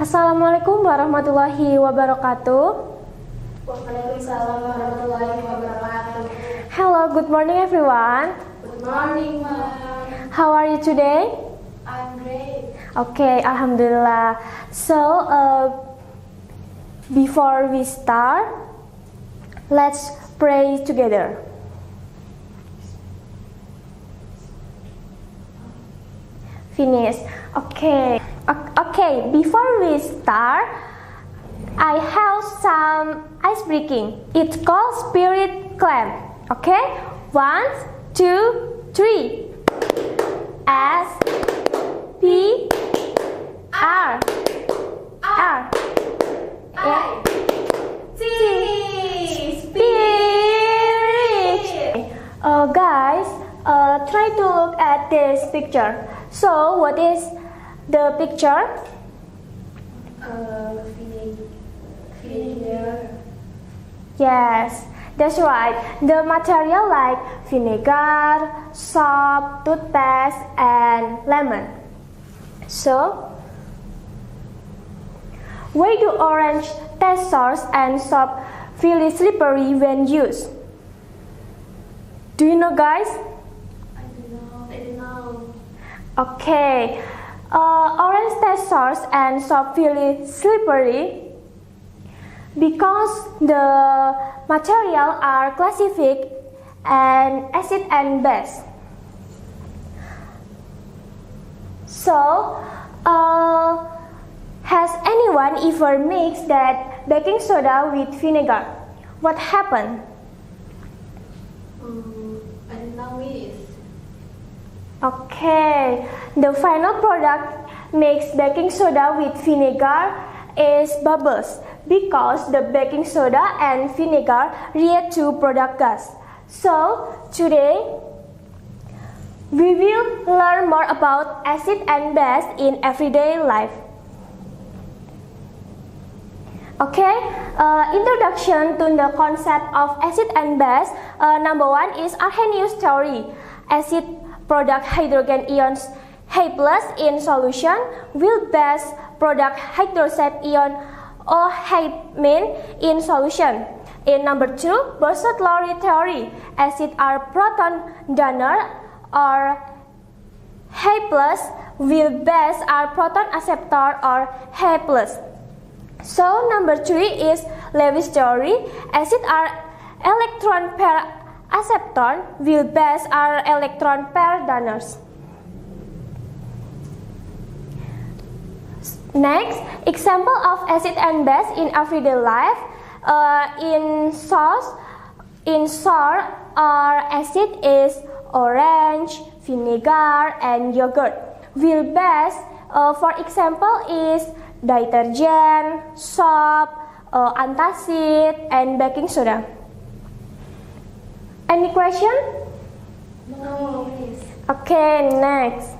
Assalamualaikum warahmatullahi wabarakatuh. Waalaikumsalam warahmatullahi wabarakatuh. Hello, good morning everyone. Good morning, ma'am. How are you today? I'm great. Okay, alhamdulillah. So, before we start, let's pray together. Finish. Okay, before we start, I have some ice breaking. It's called spirit climb. Okay? 1, 2, 3. S P R I T spirit. Guys, try to look at this picture. So, what is the picture? Vinegar. Yes, that's right. The material like vinegar, soap, toothpaste, and lemon. So, why do orange test source and soap feel slippery when used? Do you know, guys? I don't know. Okay, orange test source and soap feel slippery because the material are classified and acid and base. So, has anyone ever mixed that baking soda with vinegar? What happened? I don't know it. Okay, the final product makes baking soda with vinegar is bubbles because the baking soda and vinegar react to product gas. So, today we will learn more about acid and base in everyday life. Okay, introduction to the concept of acid and base. Number 1 is Arrhenius theory. Acid product hydrogen ions H+ in solution, while base product hydroxide ion OH- in solution. In number 2, Borsod-Lowry theory. Acid are proton donor or H+, while base are proton acceptor or H+. So number 3 is Lewis theory. Acid are electron pair acceptor, while base are electron pair donors. Next, example of acid and base in everyday life. In sour or acid is orange, vinegar, and yogurt. While base, for example, is detergent, soap, antacid, and baking soda. Any question? No, please. Okay, next.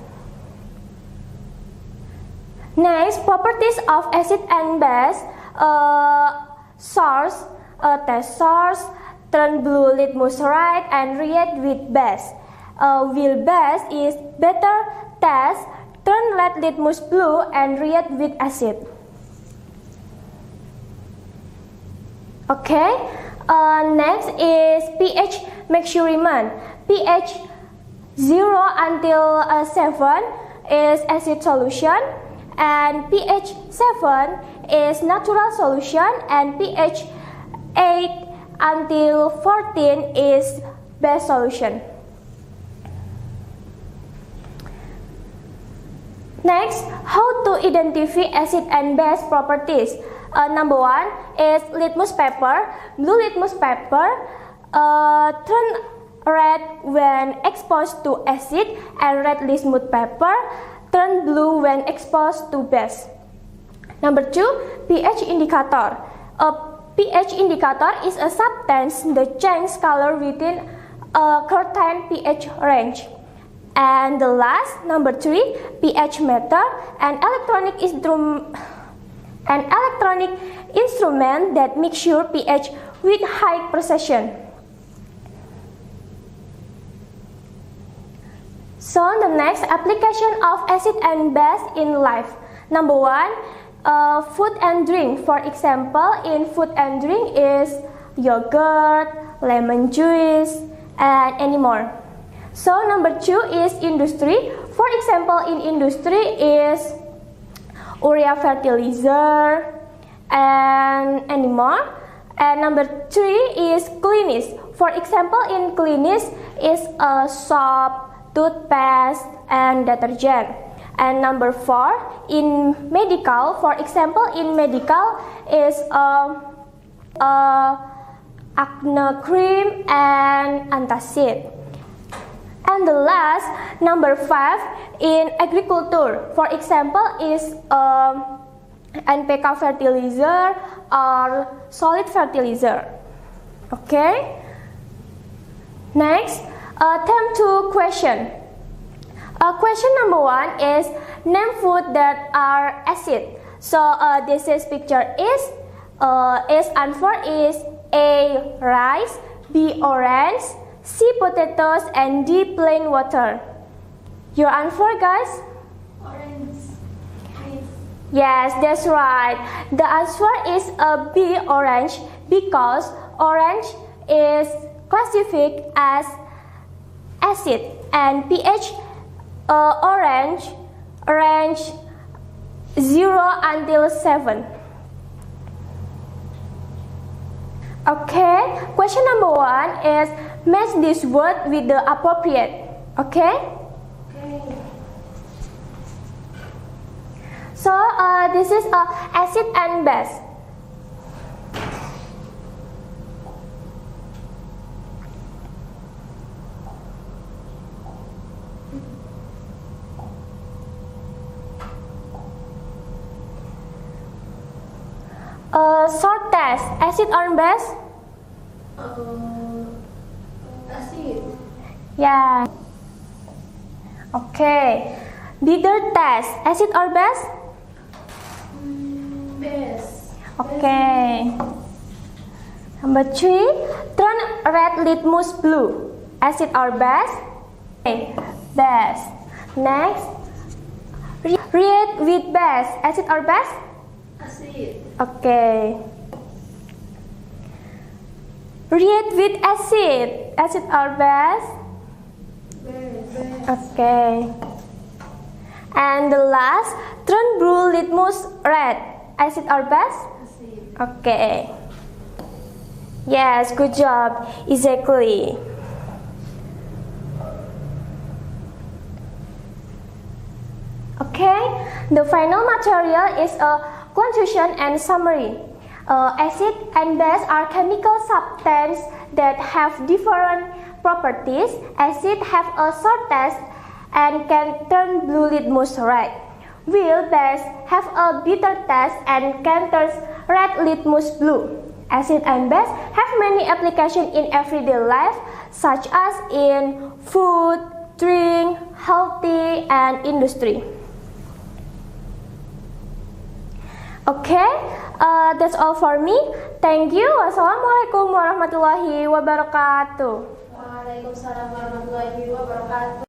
Next, properties of acid and base. Source, test source, turn blue litmus red and react with base. While base is better test, turn red litmus blue and react with acid. Okay, next is pH measurement. pH 0 until 7 is acid solution, and pH 7 is natural solution, and pH 8 until 14 is base solution. Next, how to identify acid and base properties. Number 1 is litmus paper. Blue litmus paper turn red when exposed to acid, and red litmus paper turn blue when exposed to base. Number 2, pH indicator. A pH indicator is a substance that changes color within a certain pH range. And the last, number 3, pH meter, an electronic instrument that measures pH with high precision. So the next application of acid and base in life. Number 1, Food and drink. For example, in food and drink is yogurt, lemon juice, and any more. So number 2 is industry. For example, in industry is urea fertilizer and any more. And number 3 is cleanest. For example, in cleanest is a soap, toothpaste, and detergent. And number 4 in medical. For example, in medical is acne cream and antacid. And the last, number 5 in agriculture. For example, is NPK fertilizer or solid fertilizer. Okay. Next, term 2 question. Question number 1 is name food that are acid. So this is picture is answer is A rice, B orange, C potatoes, and D plain water. Your answer, guys? Orange. Yes. Yes, that's right. The answer is B orange because orange is classified as acid and pH orange range 0 until 7. Okay, question number 1 is match this word with the appropriate. Okay? Okay. So this is acid and base. Short test, acid or base? Acid. Yeah. Okay. Bigger test, acid or base? Base. Okay. Number 3, turn red litmus blue, acid or base? Okay. Base. Next, read with base, acid or base? Acid. Okay. Read with acid, acid or base? Base. Okay. And the last, turn blue litmus red, acid or base? Acid. Okay. Yes, good job. Exactly. Okay. The final material is a conclusion and summary. Acid and base are chemical substances that have different properties. Acid have a short test and can turn blue litmus red, while base have a bitter test and can turn red litmus blue. Acid and base have many applications in everyday life, such as in food, drink, healthy, and industry. Okay, that's all for me. Thank you. Wassalamualaikum warahmatullahi wabarakatuh. Waalaikumsalam warahmatullahi wabarakatuh.